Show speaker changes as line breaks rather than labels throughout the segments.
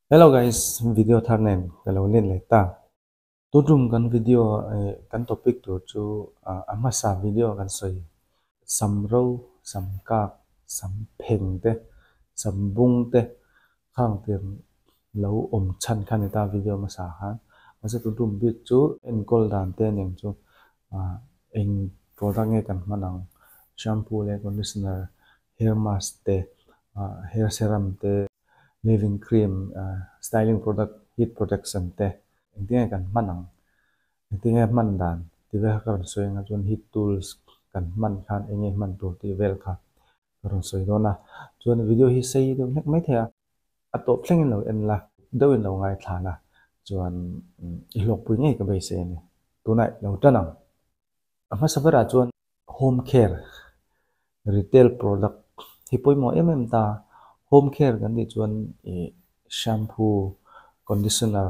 Hello guys, video thar nen kalau len leta. Tudum kan video kan topic tu chu amasa video kan soi. Sam ro, sam kak, sam pheng te, sam bung te, khang tiền lâu chan khan eta video masa ha. Masa tudum bit chu en kol dan te neng chu en product nge kan manang shampoo le conditioner, hair mask te, hair serum te, leave-in cream, styling product, heat protection te. Intinya kan manang, intinya man dan. Tiba karon soy nga chun heat tools kan man khan engi man tu ti vel kha karon soy dona. Chun video hi sei do nek mai thea. Atop thleng in lo en la, deu in lo ngai thla la. Chuan ilok pui ngai ka bai se ni. Tunai lo tanang. Ama sabara chuan home care, retail product. Hipoi mo ta home care kan di chuan shampoo, conditioner,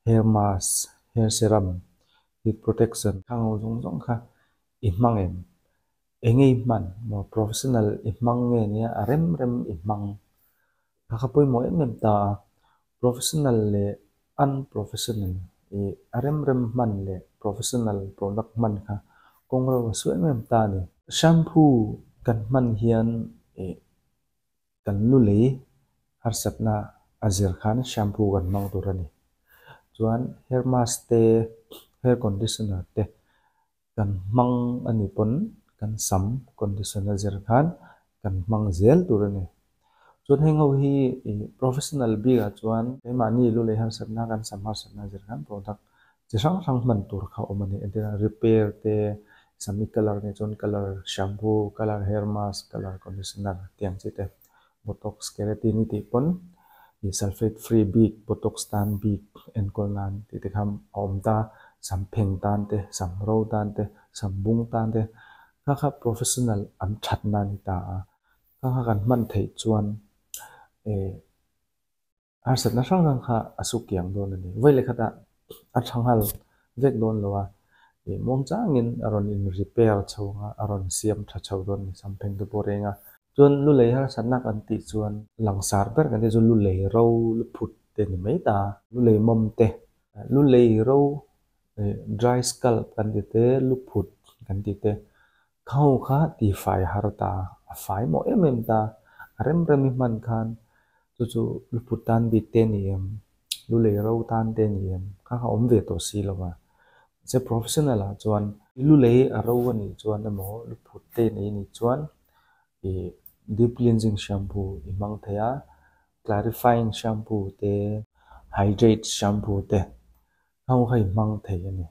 hair mask, hair serum, heat protection khang zong zong kha imang em engei man mo professional imang nge nia arem rem imang kha poi mo ta professional le unprofessional arem rem man le professional product man kha kongro su ta ni shampoo kan man hian kan lu lei har satna azir khan shampoo kan mang turani chuan hair mask te hair conditioner te kan mang ani pon kan sam conditioner zir khan kan mang zel turani chuan heng ho hi professional bi ga chuan ke mani lu lei har satna kan sam har satna zir khan product chi sang sang man tur kha omani entira repair te sami color ne chon color shampoo color hair mask color conditioner tiang chi te botox keratin ti pon sulfate free big botox tan big enkol nan ti te kham om ta sam pheng tan te sam ro tan te sam bung tan te kha professional an that na ni ta kha kan man thei chuan e ar sat na sang sang kha asuk yang don ani voi le khata a thanghal vek don lowa mong changin aron in repair chawanga aron siam tha chaw don sam pheng tu porenga chuan lu lei har sanak an ti chuan langsar ber kan te chu lu lei ro lu phut te ni mai ta lu lei mom te lu lei ro dry scalp kan ti te lu phut kan ti te khau kha ti fai har ta a fai mo ta rem rem man khan chu chu lu phut tan bi te ni lu lei ro tan te ni kha kha om ve to si lawa se professional a chuan lu lei a ro ani chuan amo lu phut te ni chuan deep cleansing shampoo imang thaya clarifying shampoo te hydrate shampoo te hau khai mang thei ani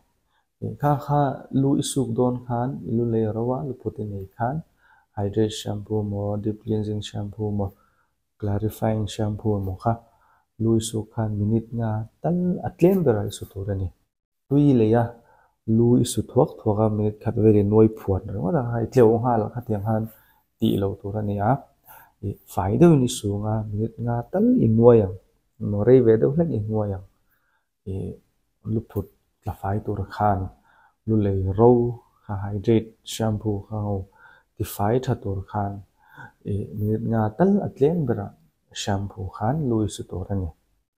kha kha lu isuk don khan lu le rawa lu puti nei khan hydrate shampoo mo deep cleansing shampoo mo clarifying shampoo mo kha lu isuk khan minute nga tal atlem bera isu turani tui le ya lu isu thuak thuaka minute khat vele noi phuan rawa da hai tleu nga la khatiang han ti lo turani a fai do ni su nga minute nga tal in nuayang mo rei ve do hlek in nuayang lu phut la fai tur khan lu lei ro kha hydrate shampoo kha ho ti fai tha tur khan minute nga tal atleng bera shampoo khan lu isu turani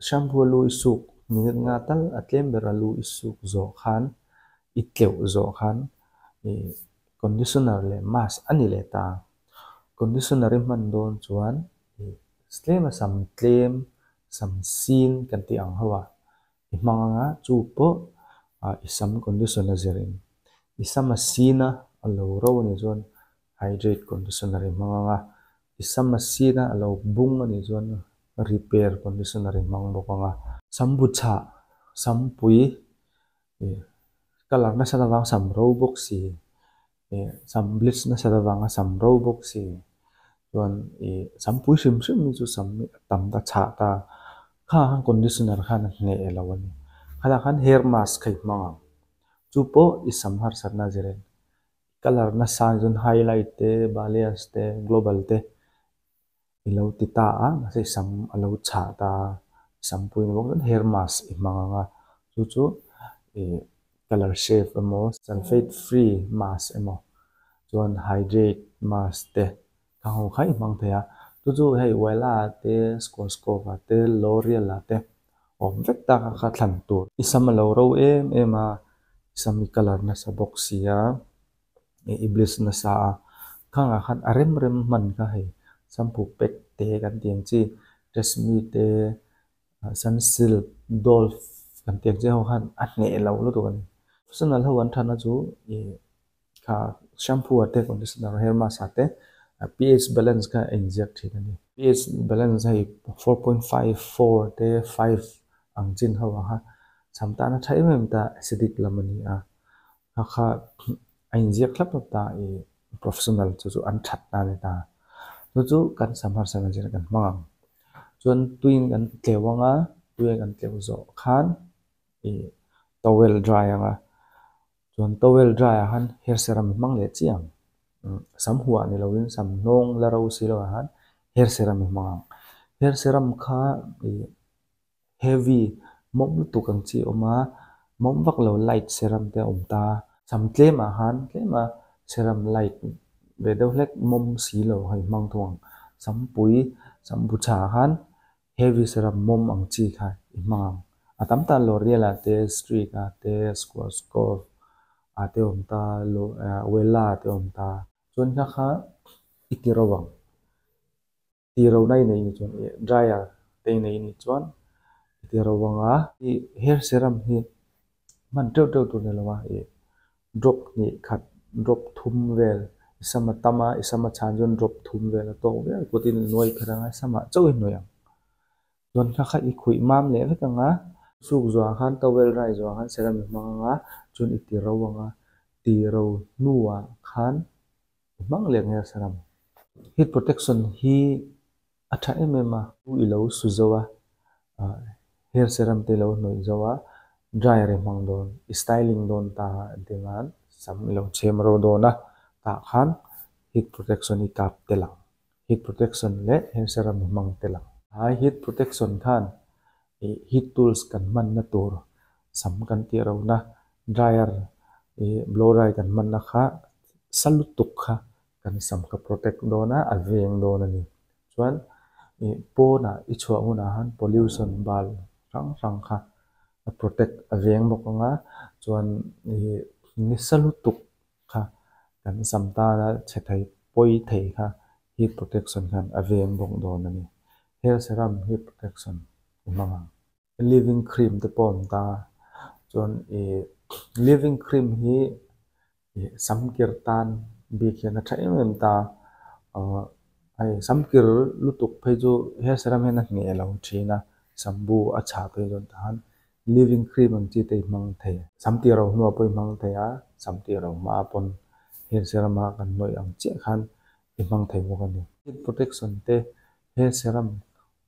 shampoo lu isu minute nga tal atlem bera lu isu zo khan itleu zo khan conditioner le mask ani le ta conditioner man don chuan stlem sam tlem sam sin kan ti ang hawa imanga chu po isam conditioner zerin isam sina alo ro ni chuan hydrate conditioner imanga isam sina alo bung ni chuan repair conditioner imang bokanga sambucha sampui kalar na sa wang sam ro bok si sam blitz na sa wang sam ro bok si chuan sampui hrim hrim chu sam tam ta cha ta kha conditioner khan nge elawani khala khan hair mask khai manga chu po isam har sarna jeren color na sa jun highlight te balias te global te ilo ti ta a na se sam alo cha ta sampui no bok hair mask imanga chu chu color shave emo sulfate free mask emo chuan hydrate mask te ka ho khai mang thaya chu hei wela te Skoscova te L'Oreal la te om vek ta kha thlan tur isam lo ro em a isam color na sa boxia iblis na sa khanga khan arem rem man ka hei sampu pek te kan tiang chi Tresemme te Sunsilk Dolph kan tiang chi ho khan a nge lo lo tu kan personal ho an thana chu kha shampoo ate conditioner hair mask ate pH balance ka inject thi ani pH balance hai 4.54 te 5 ang chin ho ha samta na thai mem ta acidic lamani a kha inject klap ta professional chu an that na le ta chu kan samhar sang jin kan mang chuan tuin kan tlewanga tuin kan tlew zo khan towel dry anga chuan towel dry han hair serum mang le chiang sam huwa ni lovin sam nong la ro si lo han hair serum mang hair serum kha heavy mom tu kang chi oma mom vak lo light serum te om ta sam tlema han tlema serum light ve do hlek mom si lo hai mang thuang sam pui sam bu cha han heavy serum mom ang chi kha imang atam ta L'Oreal te Streak te Skoscov ate om ta lo wela te om ta chuan kha itirowang tiro nai nei ni chuan dryer te nei ni chuan itirowanga i hair serum hi man teu tu ne lawa drop ni khat drop thum vel isama tama isama chanjon drop thum vel to ve putin noi kharanga sama choi noya don kha i khui mam le vekanga suk zo khan towel rai zo khan seram manga chun iti rawanga ti ro nuwa khan mang le nge seram heat protection hi atha emema u ilo suzawa hair serum te lo noi zawa dry re mang don styling don ta dingan sam lo chem ro dona ta khan heat protection i kap telang heat protection le hair serum mang telang heat protection khan heat tools kan man na tur sam kan ti ro na dryer blow dry kan man na kha salutuk kha kan sam ka protect dona aveng dona ni chuan po na i chua huna han pollution bal rang kha protect aveng bokanga chuan ni salutuk kha kan samta na chethai poi thei kha heat protection khan aveng bok dona ni hair serum heat protection manga living cream te pom ta chuan living cream hi samkir tan bi khian a thai mem ta ai samkir lutuk phei chu hair serum hen a nge lo thina sambu a cha pe jon tan living cream ang chi te mang the samti ro no poi mang the a samti ro ma pon hair serum a kan noi ang che khan i mang thei mo kan ni heat protection te hair serum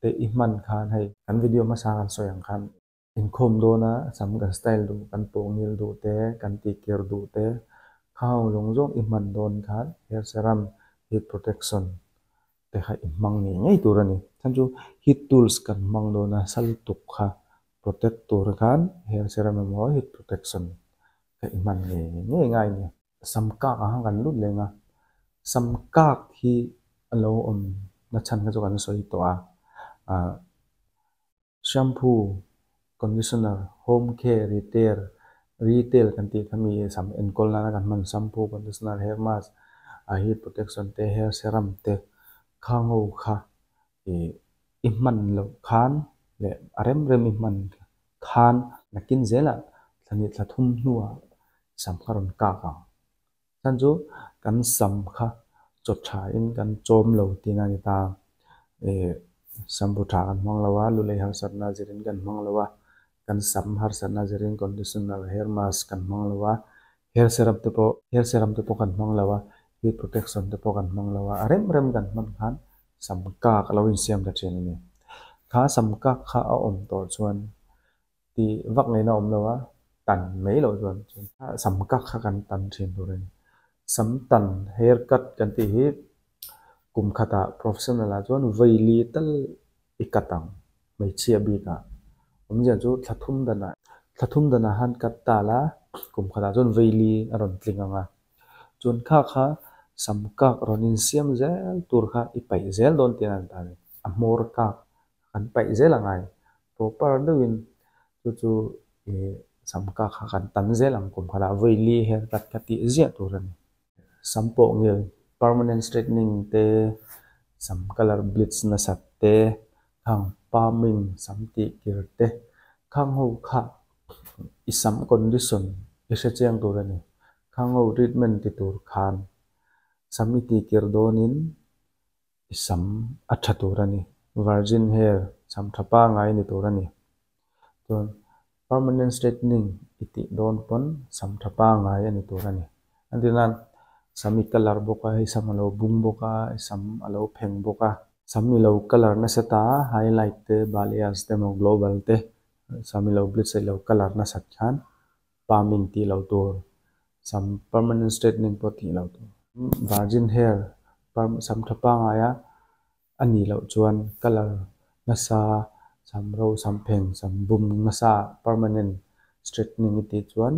te i man khan hai kan video ma sa kan soyang khan in khom do na sam kan style du kan pongil du te kan ti ker du te khao long jong i man don khan hair serum heat protection te kha i mang ni ngai tur ani than chu heat tools kan mang do na sal tuk kha protect tur khan hair serum mo heat protection te i man nge ngai ni sam ka ka kan lut lenga sam ka hi alo na chan ka chu kan soi to shampoo conditioner home care retail kan ti thami sam enkol na kan man shampoo conditioner hair mask heat protection te hair serum te khango kha iman lo khan le arem rem iman khan nakin zela thani thlathum nuwa sam kharon ka sanju kan sam kha chot tha in kan chom lo tina ni ta sambu tha kan mang lawa lulei har sarna jirin kan mang lawa kan sam har sarna jirin conditioner hair mask kan mang lawa hair serum te po kan mang lawa heat protection te po kan mang lawa arem rem kan man khan sam ka lo in siam da chen ni kha sam ka kha a om to chuan ti vak ngai na om lawa tan mai lo chuan sam ka kha kan tan thin do ren sam tan haircut kan ti hi kum khata professional a chuan veili tal ikatang mai chia bi ka omja chu thlathum dana han kat ta la kum khata chuan veili aron tlinganga chuan kha sam kak ronin siam zel tur kha ipai zel don tian ta ni amor kak kan pai zel angai proper doin chu e sam kak kan tan zel ang kum khala voi li her kat kati zia turan sampo ngil permanent straightening te sam color bleach na sat te khang palming samti kirte khang ho kha isam condition isa chiang turani khang ho treatment ti tur khan samiti kirdonin isam atha turani virgin hair sam thapa ngai ni turani ton permanent straightening iti don pon sam thapa ngai ani turani andinan sami color boka hi sam alo bung boka sam alo pheng boka sami lo color na seta highlight te balias te mo global te sami lo bleach lo color na sat khan palming ti lo tur sam permanent straightening po ti lo tur virgin hair sam thapa ngaya ani lo chuan color na sa sam ro sam pheng sam bum na sa permanent straightening ti chuan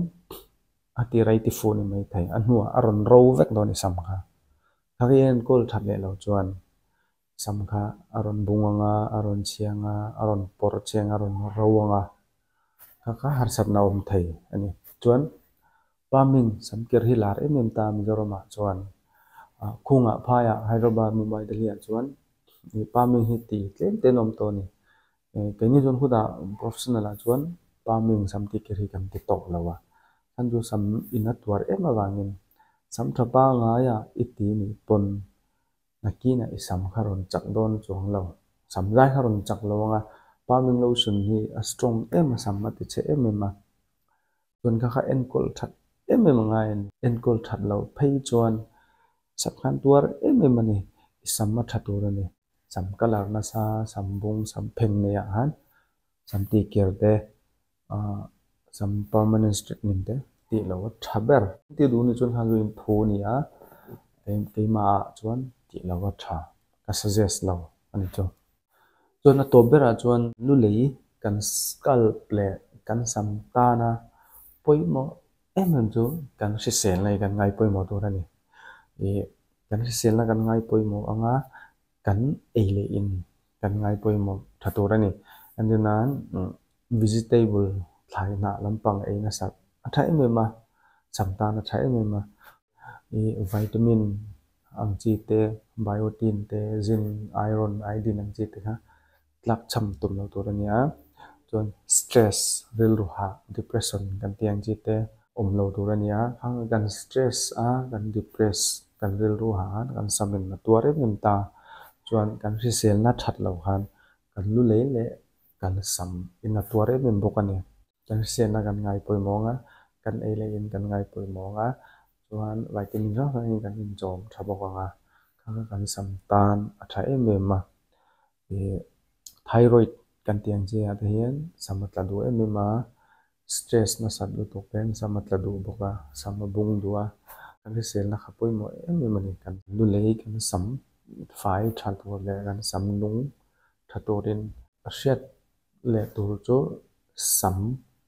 ati right phone mai thai anua aron ro vek don sam kha tharian kol that le lo chuan sam kha aron bunganga aron chianga aron por cheng aron rawanga kha har sat na thai ani chuan palming sam ker hi lar em ta Mizorama chuan khunga phaya Hyderabad Mumbai Delhi chuan ni palming hi ti tlem te nom to ni cái như chúng ta professional là chuan palming sam ti ker hi kam ti tok lawa an du sam inat war em awangin sam thapa nga ya iti ni pon nakina isam kharon chak don chuang lo sam lai kharon chak lo nga palming lotion hi a strong em sam ma ti che em ma chuan kha enkol that em ngai enkol that lo phei chuan sap khan tuar em mani isam ma thatur ani sam color na sa sam bung sam pheng ne ya han sam ti ker te sam permanent straightening te ti lo thaber ti du ni chun ha luin tho ni a ke ma chuan ti lo tha ka suggest lo ani chu chuan a to bera chuan lu lei kan scalp le kan sam ta na poimo em chu kan si sen lai kan ngai poimo to rani e kan si sen la kan ngai poimo anga kan eile in kan ngai poimo thatur ani andinan vegetable thlai na lampang eina sak athai me ma samta na thai me ma e vitamin ang chi te biotin te zinc iron iodine ang chi te ha tlak cham tum lo tur ania chuan stress ril ruha depression kan tiang chi te lo tur ania hang kan stress a kan depress kan ril ruha kan samin na tuare mem ta chuan kan ri sel na that lo khan kan lu le le kan sam in na tuare mem bokani kan se na kan ngai poi monga kan ele in kan ngai poi monga chuan vitamin ra kan in jom thabawanga kan sam tan atha em ma e thyroid kan tiang che at hian samatla du em ma stress na sat lu to pen samatla du boka samabung duwa kan ri sel na khapoi mo em mani kan lu le kan sam fai thal tur le kan sam nung thatorin hriat le tur chu sam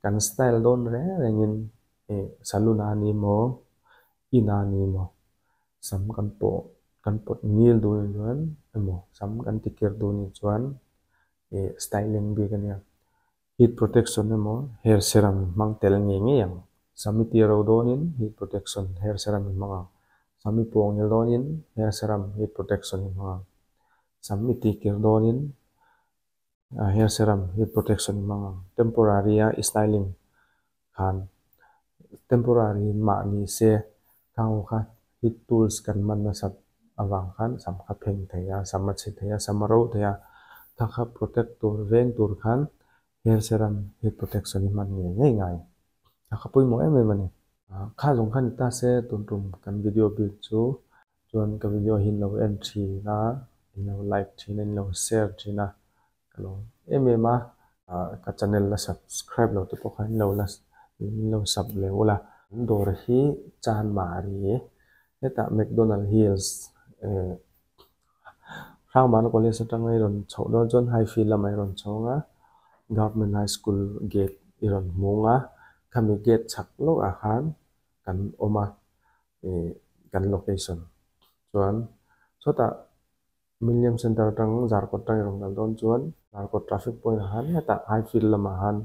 kan style don re rengin e saluna ni mo ina ni mo sam kan pot ngil du ni chuan emo sam kan tikir du ni chuan e styling bi kan ya heat protection emo hair serum mang tel nge nge yang samiti ro donin heat protection hair serum manga sami pong ngil donin hair serum heat protection manga samiti kir donin hair serum heat protection manga temporary styling khan temporary ma ni se thang kha heat tools kan man na sat awang khan sam kha pheng thaya samachi thaya samaro thaya kha protect tur veng tur khan hair serum heat protection man nge ngai kha pui mo em mani kha jong khan ta se tum kan video bi chu chuan ka video hin lo entry na in lo like thin in lo share thina kalo em ma ka channel la subscribe lo to khan lo sub le wala dor hi chan mari eta McDonald Hills rang man college atang ai ron chho do John Highfield la mai ron chonga government high school gate iron monga kami gate chak lo a khan kan oma kan location chuan chota Millennium Center tang Zarkot tang iron kal don chuan Zarkot traffic point han heta Highfield lama han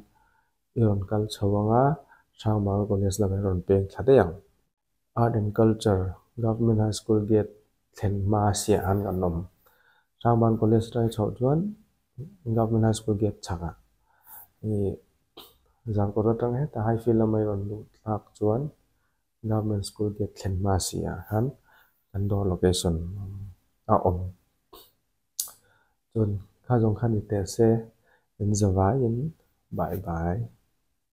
iron kal chhawanga Sangmang College lama iron peng thladeyang Art and Culture Government High School gate thlen ma sia han kan nom Sangmang College rai chho chuan Government High School gate chaka i Zarkot tang heta Highfield lama iron thak chuan Government School gate thlen ma sia han kan do location a om chun kha jong khan ite se in zawai in bye bye